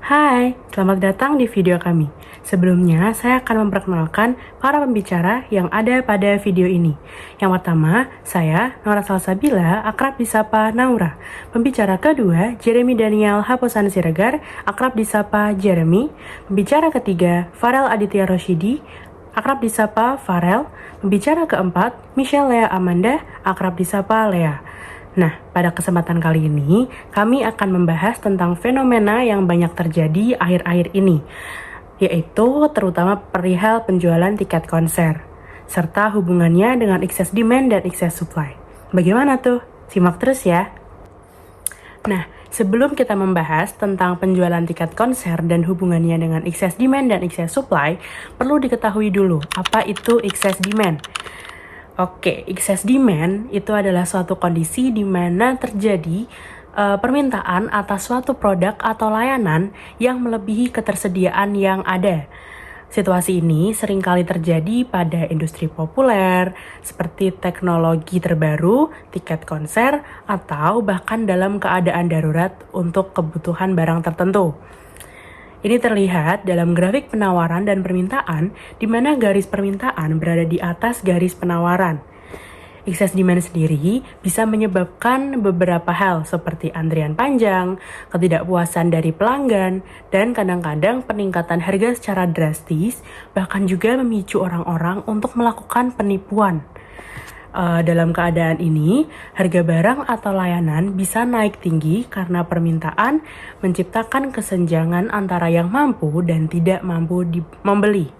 Hai, selamat datang di video kami. Sebelumnya, saya akan memperkenalkan para pembicara yang ada pada video ini. Yang pertama, saya, Nora Salsabila, akrab disapa Naura. Pembicara kedua, Jeremy Daniel Haposan Siregar, akrab disapa Jeremy. Pembicara ketiga, Farel Aditya Roshidi, akrab disapa Farel. Pembicara keempat, Michelle Lea Amanda, akrab disapa Lea. Nah, pada kesempatan kali ini, kami akan membahas tentang fenomena yang banyak terjadi akhir-akhir ini, yaitu terutama perihal penjualan tiket konser, serta hubungannya dengan excess demand dan excess supply. Bagaimana tuh? Simak terus ya. Nah, sebelum kita membahas tentang penjualan tiket konser dan hubungannya dengan excess demand dan excess supply, perlu diketahui dulu apa itu excess demand. Oke, excess demand itu adalah suatu kondisi di mana terjadi permintaan atas suatu produk atau layanan yang melebihi ketersediaan yang ada. Situasi ini seringkali terjadi pada industri populer, seperti teknologi terbaru, tiket konser, atau bahkan dalam keadaan darurat untuk kebutuhan barang tertentu. Ini terlihat dalam grafik penawaran dan permintaan, di mana garis permintaan berada di atas garis penawaran. Excess demand sendiri bisa menyebabkan beberapa hal seperti antrian panjang, ketidakpuasan dari pelanggan, dan kadang-kadang peningkatan harga secara drastis, bahkan juga memicu orang-orang untuk melakukan penipuan. Dalam keadaan ini, harga barang atau layanan bisa naik tinggi karena permintaan menciptakan kesenjangan antara yang mampu dan tidak mampu membeli.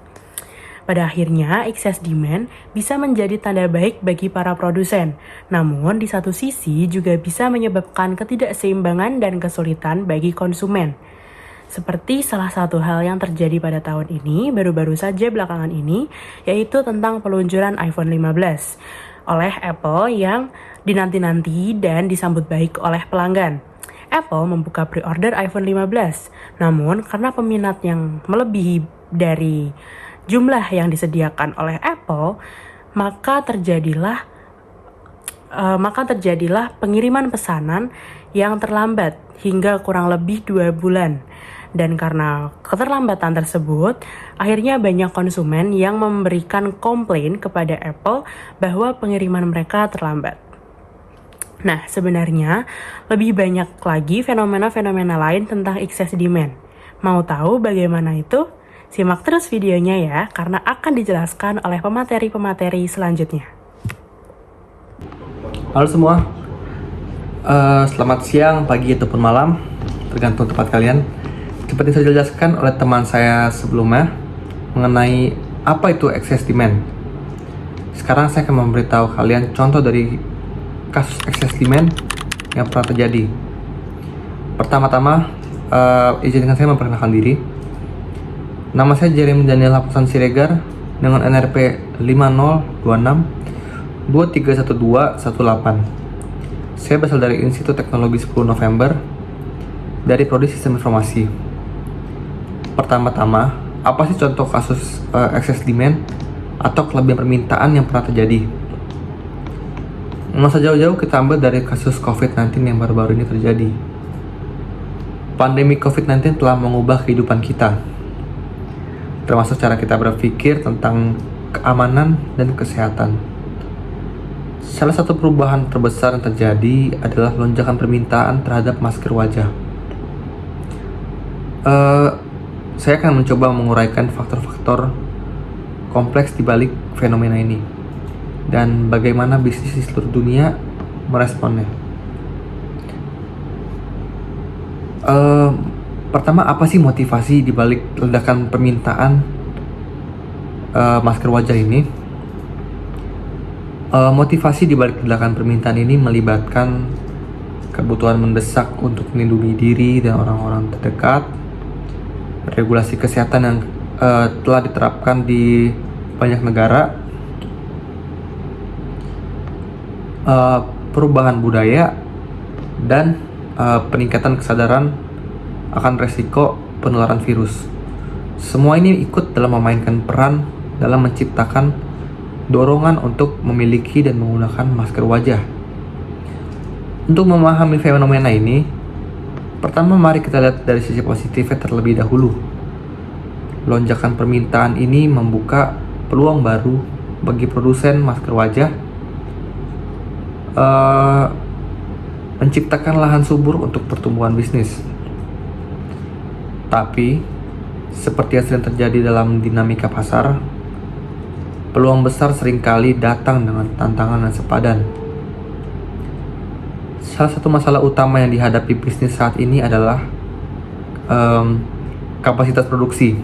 Pada akhirnya, excess demand bisa menjadi tanda baik bagi para produsen. Namun, di satu sisi juga bisa menyebabkan ketidakseimbangan dan kesulitan bagi konsumen. Seperti salah satu hal yang terjadi pada tahun ini, baru-baru saja belakangan ini, yaitu tentang peluncuran iPhone 15 oleh Apple yang dinanti-nanti dan disambut baik oleh pelanggan. Apple membuka pre-order iPhone 15, namun karena peminat yang melebihi dari jumlah yang disediakan oleh Apple, maka terjadilah pengiriman pesanan yang terlambat hingga kurang lebih 2 bulan. Dan karena keterlambatan tersebut, akhirnya banyak konsumen yang memberikan komplain kepada Apple bahwa pengiriman mereka terlambat. Nah, sebenarnya lebih banyak lagi fenomena-fenomena lain tentang excess demand. Mau tahu bagaimana itu? Simak terus videonya ya, karena akan dijelaskan oleh pemateri-pemateri selanjutnya. Halo semua, selamat siang, pagi, ataupun malam, tergantung tempat kalian. Seperti saya jelaskan oleh teman saya sebelumnya mengenai apa itu excess demand. Sekarang saya akan memberitahu kalian contoh dari kasus excess demand yang pernah terjadi. Pertama-tama, izinkan saya memperkenalkan diri. Nama saya Jeremy Daniel Haposan Siregar dengan NRP 5026 231218. Saya berasal dari Institut Teknologi 10 November dari Prodi Sistem Informasi. Pertama-tama, apa sih contoh kasus excess demand atau kelebihan permintaan yang pernah terjadi? Nggak usah jauh-jauh, kita ambil dari kasus COVID-19 yang baru-baru ini terjadi. Pandemi COVID-19 telah mengubah kehidupan kita, termasuk cara kita berpikir tentang keamanan dan kesehatan. Salah satu perubahan terbesar yang terjadi adalah lonjakan permintaan terhadap masker wajah. Saya akan mencoba menguraikan faktor-faktor kompleks di balik fenomena ini dan bagaimana bisnis di seluruh dunia meresponnya. Pertama, apa sih motivasi di balik ledakan permintaan masker wajah ini? Motivasi di balik ledakan permintaan ini melibatkan kebutuhan mendesak untuk melindungi diri dan orang-orang terdekat, regulasi kesehatan yang telah diterapkan di banyak negara, perubahan budaya, dan peningkatan kesadaran akan resiko penularan virus. Semua ini ikut dalam memainkan peran dalam menciptakan dorongan untuk memiliki dan menggunakan masker wajah. Untuk memahami fenomena ini, Pertama, mari kita lihat dari sisi positifnya terlebih dahulu. Lonjakan permintaan ini membuka peluang baru bagi produsen masker wajah, menciptakan lahan subur untuk pertumbuhan bisnis. Tapi, seperti yang sering terjadi dalam dinamika pasar, peluang besar seringkali datang dengan tantangan yang sepadan. Salah satu masalah utama yang dihadapi bisnis saat ini adalah kapasitas produksi.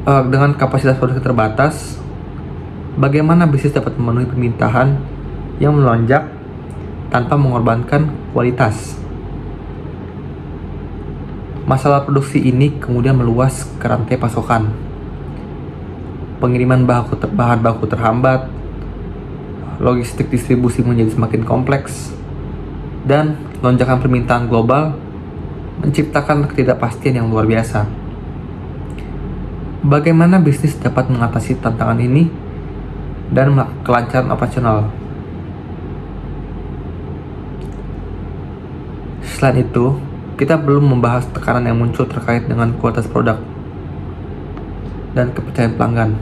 Dengan kapasitas produksi terbatas, bagaimana bisnis dapat memenuhi permintaan yang melonjak tanpa mengorbankan kualitas? Masalah produksi ini kemudian meluas ke rantai pasokan. Pengiriman bahan baku terhambat, logistik distribusi menjadi semakin kompleks, dan lonjakan permintaan global menciptakan ketidakpastian yang luar biasa. Bagaimana bisnis dapat mengatasi tantangan ini dan kelancaran operasional? Selain itu, kita belum membahas tekanan yang muncul terkait dengan kualitas produk dan kepercayaan pelanggan.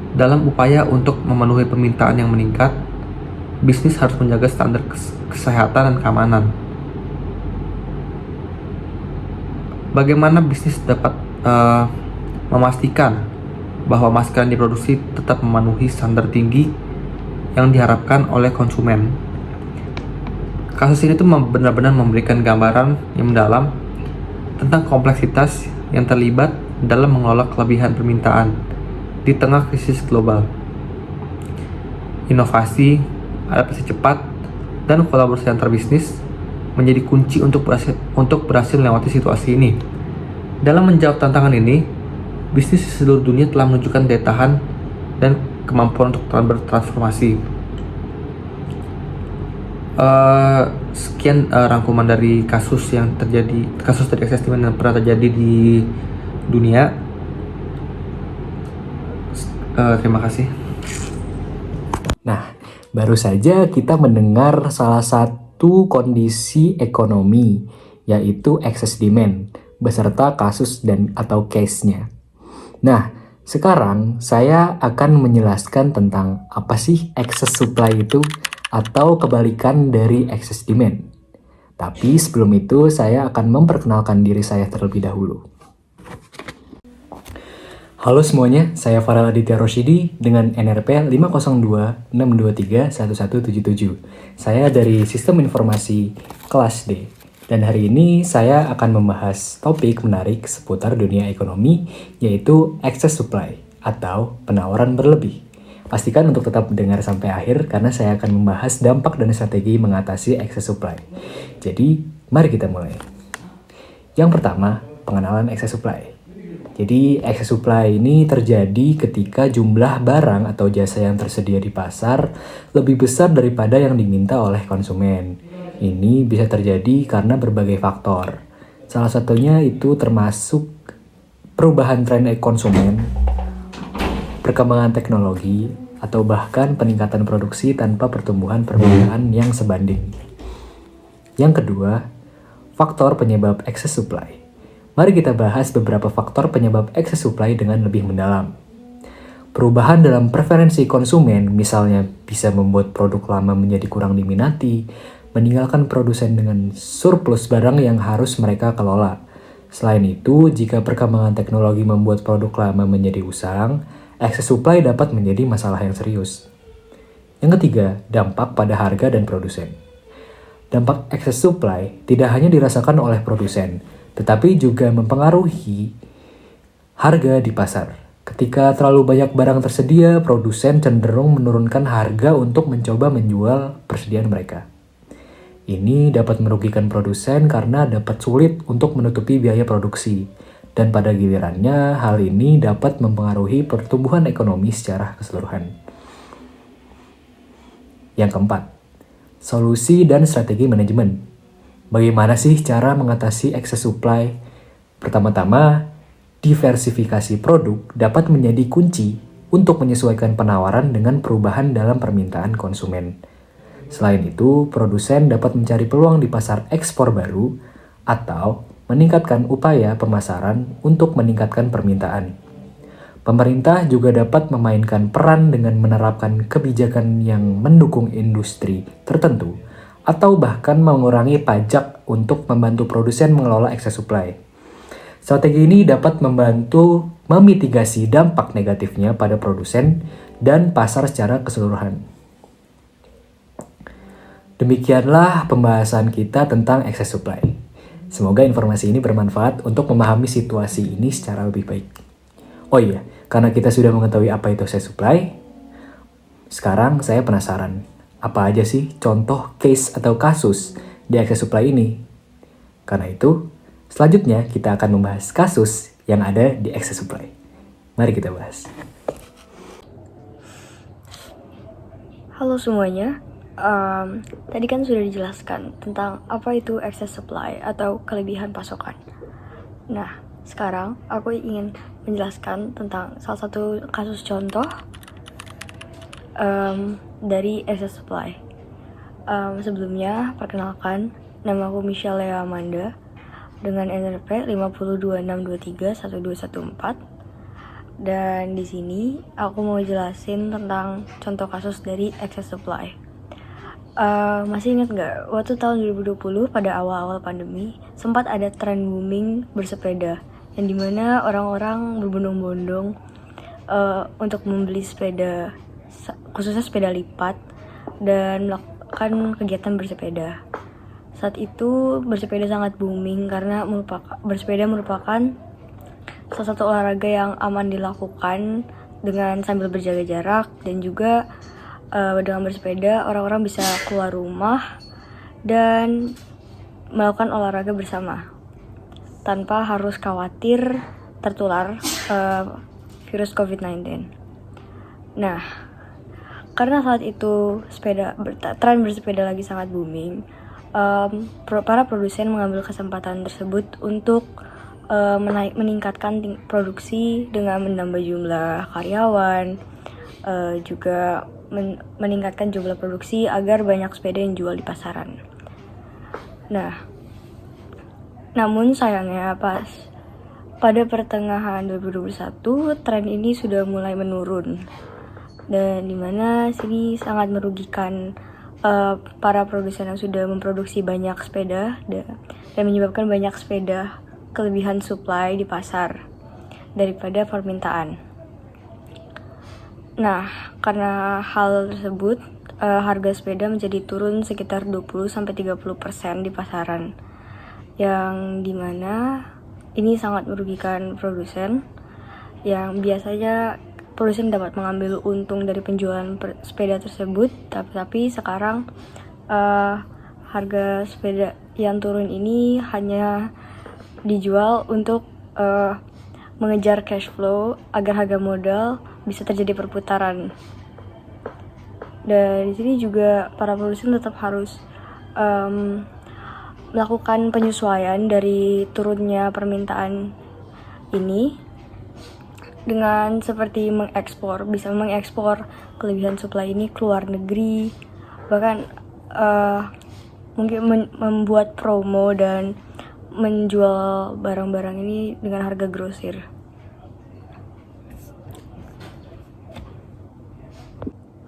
Dalam upaya untuk memenuhi permintaan yang meningkat, bisnis harus menjaga standar kesehatan dan keamanan. Bagaimana bisnis dapat memastikan bahwa masker yang diproduksi tetap memenuhi standar tinggi yang diharapkan oleh konsumen? Kasus ini tuh benar-benar memberikan gambaran yang mendalam tentang kompleksitas yang terlibat dalam mengelola kelebihan permintaan di tengah krisis global. Inovasi, adaptasi cepat, dan kolaborasi antar bisnis menjadi kunci untuk berhasil melewati situasi ini. Dalam menjawab tantangan ini, bisnis di seluruh dunia telah menunjukkan daya tahan dan kemampuan untuk bertransformasi. Sekian rangkuman dari kasus dari excess demand yang pernah terjadi di dunia. Terima kasih. Nah, baru saja kita mendengar salah satu kondisi ekonomi, yaitu excess demand, beserta kasus atau case-nya. Nah, sekarang saya akan menjelaskan tentang apa sih excess supply itu, atau kebalikan dari excess demand. Tapi sebelum itu, saya akan memperkenalkan diri saya terlebih dahulu. Halo semuanya, saya Farel Aditya Roshidi dengan NRP 502-623-1177. Saya dari Sistem Informasi Kelas D. Dan hari ini saya akan membahas topik menarik seputar dunia ekonomi, yaitu excess supply atau penawaran berlebih. Pastikan untuk tetap mendengar sampai akhir karena saya akan membahas dampak dan strategi mengatasi excess supply. Jadi, mari kita mulai. Yang pertama, pengenalan excess supply. Jadi, excess supply ini terjadi ketika jumlah barang atau jasa yang tersedia di pasar lebih besar daripada yang diminta oleh konsumen. Ini bisa terjadi karena berbagai faktor. Salah satunya itu termasuk perubahan tren konsumen, perkembangan teknologi, atau bahkan peningkatan produksi tanpa pertumbuhan permintaan yang sebanding. Yang kedua, faktor penyebab excess supply. Mari kita bahas beberapa faktor penyebab excess supply dengan lebih mendalam. Perubahan dalam preferensi konsumen, misalnya bisa membuat produk lama menjadi kurang diminati, meninggalkan produsen dengan surplus barang yang harus mereka kelola. Selain itu, jika perkembangan teknologi membuat produk lama menjadi usang, excess supply dapat menjadi masalah yang serius. Yang ketiga, dampak pada harga dan produsen. Dampak excess supply tidak hanya dirasakan oleh produsen, tetapi juga mempengaruhi harga di pasar. Ketika terlalu banyak barang tersedia, produsen cenderung menurunkan harga untuk mencoba menjual persediaan mereka. Ini dapat merugikan produsen karena dapat sulit untuk menutupi biaya produksi. Dan pada gilirannya, hal ini dapat mempengaruhi pertumbuhan ekonomi secara keseluruhan. Yang keempat, solusi dan strategi manajemen. Bagaimana sih cara mengatasi excess supply? Pertama-tama, diversifikasi produk dapat menjadi kunci untuk menyesuaikan penawaran dengan perubahan dalam permintaan konsumen. Selain itu, produsen dapat mencari peluang di pasar ekspor baru atau meningkatkan upaya pemasaran untuk meningkatkan permintaan. Pemerintah juga dapat memainkan peran dengan menerapkan kebijakan yang mendukung industri tertentu atau bahkan mengurangi pajak untuk membantu produsen mengelola excess supply. Strategi ini dapat membantu memitigasi dampak negatifnya pada produsen dan pasar secara keseluruhan. Demikianlah pembahasan kita tentang excess supply. Semoga informasi ini bermanfaat untuk memahami situasi ini secara lebih baik. Oh iya, karena kita sudah mengetahui apa itu excess supply, sekarang saya penasaran, apa aja sih contoh case atau kasus di excess supply ini? Karena itu, selanjutnya kita akan membahas kasus yang ada di excess supply. Mari kita bahas. Halo semuanya, tadi kan sudah dijelaskan tentang apa itu excess supply atau kelebihan pasokan. Nah, sekarang aku ingin menjelaskan tentang salah satu kasus contoh dari excess supply. Sebelumnya, perkenalkan, nama aku Michelle Lea Amanda dengan NRP 502623114. Dan di sini aku mau jelasin tentang contoh kasus dari excess supply. Masih ingat nggak waktu tahun 2020 pada awal-awal pandemi sempat ada tren booming bersepeda yang dimana orang-orang berbondong-bondong untuk membeli sepeda, khususnya sepeda lipat, dan melakukan kegiatan bersepeda. Saat itu bersepeda sangat booming karena bersepeda merupakan salah satu olahraga yang aman dilakukan dengan sambil berjaga jarak, dan juga dengan bersepeda orang-orang bisa keluar rumah dan melakukan olahraga bersama tanpa harus khawatir tertular virus COVID-19. Nah, karena saat itu tren bersepeda lagi sangat booming, para produsen mengambil kesempatan tersebut untuk meningkatkan produksi dengan menambah jumlah karyawan, juga meningkatkan jumlah produksi agar banyak sepeda yang jual di pasaran. Nah, namun sayangnya pada pertengahan 2021 tren ini sudah mulai menurun, dan dimana sini sangat merugikan para produsen yang sudah memproduksi banyak sepeda dan menyebabkan banyak sepeda kelebihan supply di pasar daripada permintaan. Nah, karena hal tersebut, harga sepeda menjadi turun sekitar 20-30% di pasaran, yang dimana ini sangat merugikan produsen, yang biasanya produsen dapat mengambil untung dari penjualan sepeda tersebut, tapi sekarang harga sepeda yang turun ini hanya dijual untuk mengejar cash flow agar harga modal bisa terjadi perputaran. Dan di sini juga para produsen tetap harus melakukan penyesuaian dari turunnya permintaan ini dengan seperti bisa mengekspor kelebihan supply ini ke luar negeri, bahkan mungkin membuat promo dan menjual barang-barang ini dengan harga grosir.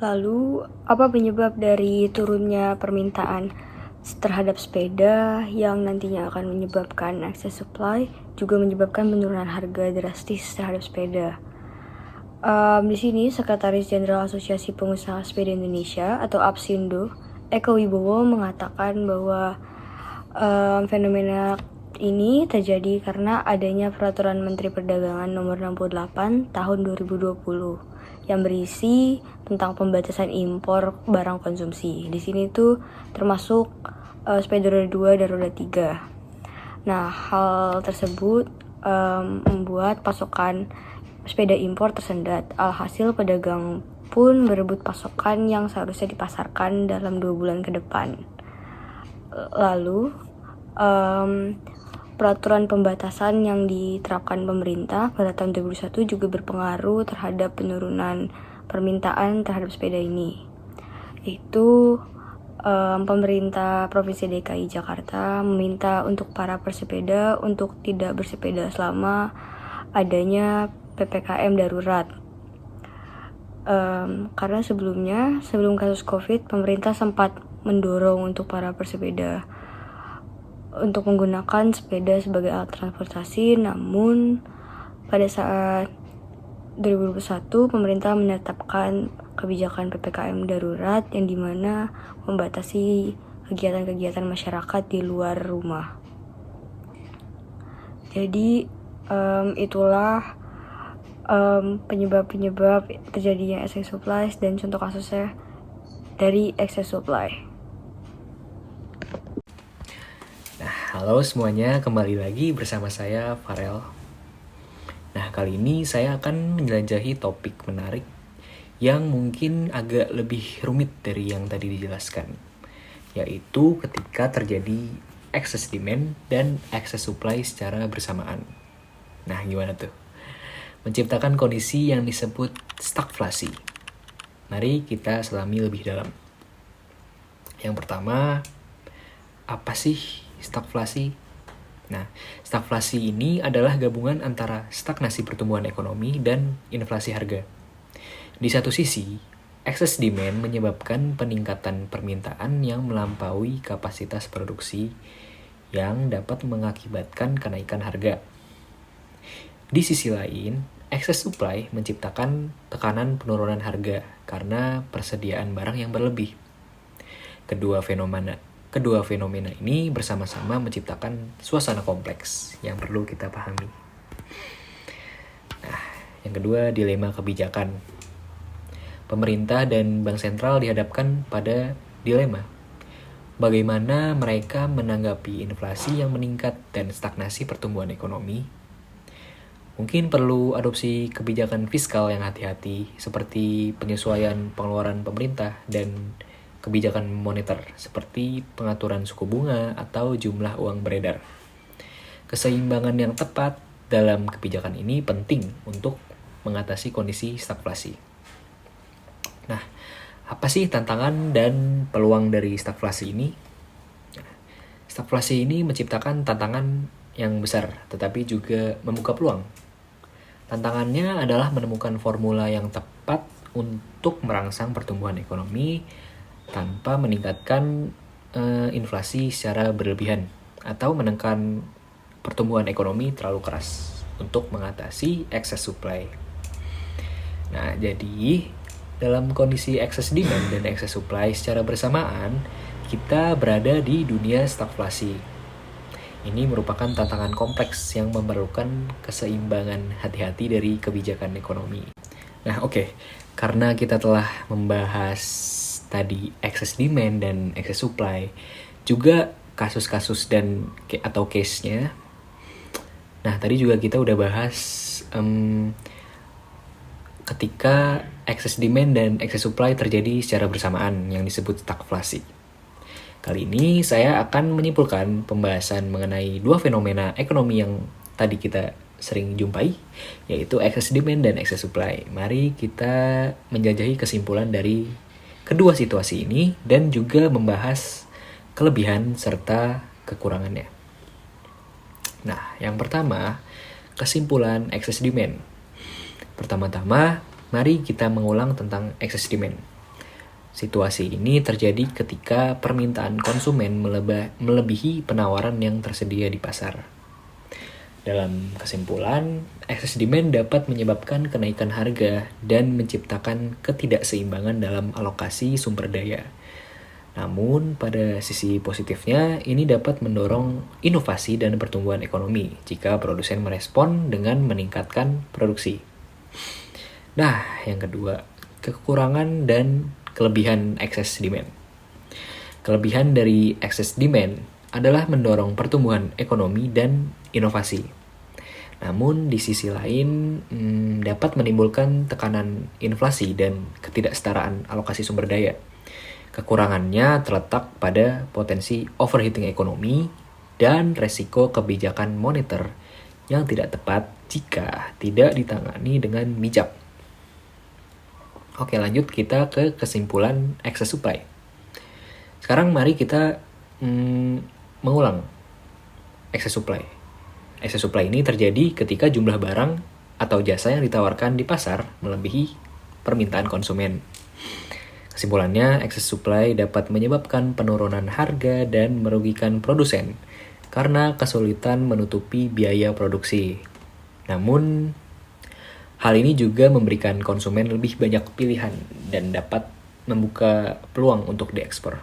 Lalu, apa penyebab dari turunnya permintaan terhadap sepeda yang nantinya akan menyebabkan excess supply, juga menyebabkan penurunan harga drastis terhadap sepeda? Di sini, Sekretaris Jenderal Asosiasi Pengusaha Sepeda Indonesia atau APSINDO, Eko Wibowo, mengatakan bahwa fenomena ini terjadi karena adanya Peraturan Menteri Perdagangan Nomor 68 Tahun 2020 yang berisi tentang pembatasan impor barang konsumsi. Di sini tuh termasuk sepeda roda 2 dan roda 3. Nah, hal tersebut membuat pasokan sepeda impor tersendat. Alhasil pedagang pun berebut pasokan yang seharusnya dipasarkan dalam 2 bulan ke depan. Lalu, peraturan pembatasan yang diterapkan pemerintah pada tahun 2021 juga berpengaruh terhadap penurunan permintaan terhadap sepeda ini. Itu pemerintah Provinsi DKI Jakarta meminta untuk para pesepeda untuk tidak bersepeda selama adanya PPKM darurat. Karena sebelum kasus COVID, pemerintah sempat mendorong untuk para pesepeda untuk menggunakan sepeda sebagai alat transportasi, namun pada saat 2021 pemerintah menetapkan kebijakan PPKM darurat yang dimana membatasi kegiatan-kegiatan masyarakat di luar rumah. Jadi itulah penyebab-penyebab terjadinya excess supply dan contoh kasusnya dari excess supply. Halo semuanya, kembali lagi bersama saya Farel. Nah, kali ini saya akan menjelajahi topik menarik yang mungkin agak lebih rumit dari yang tadi dijelaskan, yaitu ketika terjadi excess demand dan excess supply secara bersamaan. Nah, gimana tuh? Menciptakan kondisi yang disebut stagflasi. Mari kita selami lebih dalam. Yang pertama, apa sih stagflasi? Nah, stagflasi ini adalah gabungan antara stagnasi pertumbuhan ekonomi dan inflasi harga. Di satu sisi, excess demand menyebabkan peningkatan permintaan yang melampaui kapasitas produksi yang dapat mengakibatkan kenaikan harga. Di sisi lain, excess supply menciptakan tekanan penurunan harga karena persediaan barang yang berlebih. Kedua fenomena ini bersama-sama menciptakan suasana kompleks yang perlu kita pahami. Nah, yang kedua, dilema kebijakan. Pemerintah dan bank sentral dihadapkan pada dilema. Bagaimana mereka menanggapi inflasi yang meningkat dan stagnasi pertumbuhan ekonomi? Mungkin perlu adopsi kebijakan fiskal yang hati-hati, seperti penyesuaian pengeluaran pemerintah dan kebijakan moneter seperti pengaturan suku bunga atau jumlah uang beredar. Keseimbangan yang tepat dalam kebijakan ini penting untuk mengatasi kondisi stagflasi. Nah, apa sih tantangan dan peluang dari stagflasi ini? Stagflasi ini menciptakan tantangan yang besar, tetapi juga membuka peluang. Tantangannya adalah menemukan formula yang tepat untuk merangsang pertumbuhan ekonomi tanpa meningkatkan inflasi secara berlebihan atau menekan pertumbuhan ekonomi terlalu keras untuk mengatasi excess supply. Nah, jadi dalam kondisi excess demand dan excess supply secara bersamaan, kita berada di dunia stagflasi. Ini merupakan tantangan kompleks yang memerlukan keseimbangan hati-hati dari kebijakan ekonomi. Nah, oke. Karena kita telah membahas tadi excess demand dan excess supply, juga kasus-kasus dan atau case-nya. Nah, tadi juga kita udah bahas ketika excess demand dan excess supply terjadi secara bersamaan yang disebut stagflasi. Kali ini saya akan menyimpulkan pembahasan mengenai dua fenomena ekonomi yang tadi kita sering jumpai, yaitu excess demand dan excess supply. Mari kita menjajahi kesimpulan dari kedua situasi ini dan juga membahas kelebihan serta kekurangannya. Nah, yang pertama, kesimpulan excess demand. Pertama-tama, mari kita mengulang tentang excess demand. Situasi ini terjadi ketika permintaan konsumen melebihi penawaran yang tersedia di pasar. Dalam kesimpulan, excess demand dapat menyebabkan kenaikan harga dan menciptakan ketidakseimbangan dalam alokasi sumber daya. Namun, pada sisi positifnya, ini dapat mendorong inovasi dan pertumbuhan ekonomi jika produsen merespon dengan meningkatkan produksi. Nah, yang kedua, kekurangan dan kelebihan excess demand. Kelebihan dari excess demand adalah mendorong pertumbuhan ekonomi dan inovasi. Namun di sisi lain dapat menimbulkan tekanan inflasi dan ketidaksetaraan alokasi sumber daya. Kekurangannya terletak pada potensi overheating ekonomi dan resiko kebijakan moneter yang tidak tepat jika tidak ditangani dengan bijak. Oke, lanjut kita ke kesimpulan excess supply. Sekarang mari kita mengulang excess supply. Excess supply ini terjadi ketika jumlah barang atau jasa yang ditawarkan di pasar melebihi permintaan konsumen. Kesimpulannya, excess supply dapat menyebabkan penurunan harga dan merugikan produsen karena kesulitan menutupi biaya produksi. Namun, hal ini juga memberikan konsumen lebih banyak pilihan dan dapat membuka peluang untuk ekspor.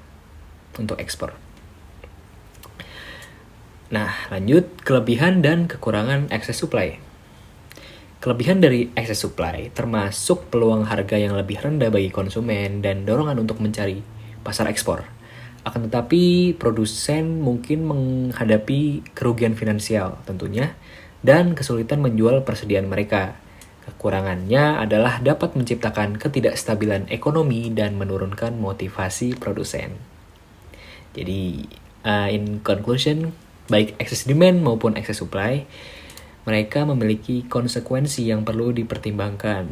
Nah, lanjut, kelebihan dan kekurangan excess supply. Kelebihan dari excess supply termasuk peluang harga yang lebih rendah bagi konsumen dan dorongan untuk mencari pasar ekspor. Akan tetapi, produsen mungkin menghadapi kerugian finansial tentunya dan kesulitan menjual persediaan mereka. Kekurangannya adalah dapat menciptakan ketidakstabilan ekonomi dan menurunkan motivasi produsen. Jadi, in conclusion, baik excess demand maupun excess supply, mereka memiliki konsekuensi yang perlu dipertimbangkan.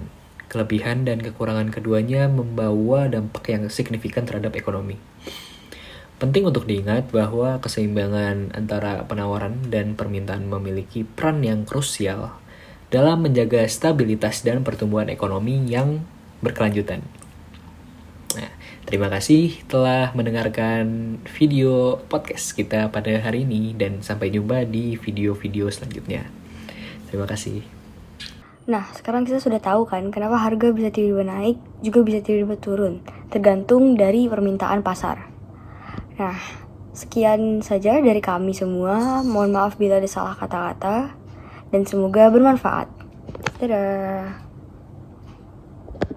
Kelebihan dan kekurangan keduanya membawa dampak yang signifikan terhadap ekonomi. Penting untuk diingat bahwa keseimbangan antara penawaran dan permintaan memiliki peran yang krusial dalam menjaga stabilitas dan pertumbuhan ekonomi yang berkelanjutan. Nah, terima kasih telah mendengarkan video podcast kita pada hari ini dan sampai jumpa di video-video selanjutnya. Terima kasih. Nah, sekarang kita sudah tahu kan kenapa harga bisa tiba-tiba naik, juga bisa tiba-tiba turun, tergantung dari permintaan pasar. Nah, sekian saja dari kami semua. Mohon maaf bila ada salah kata-kata, dan semoga bermanfaat. Dadah.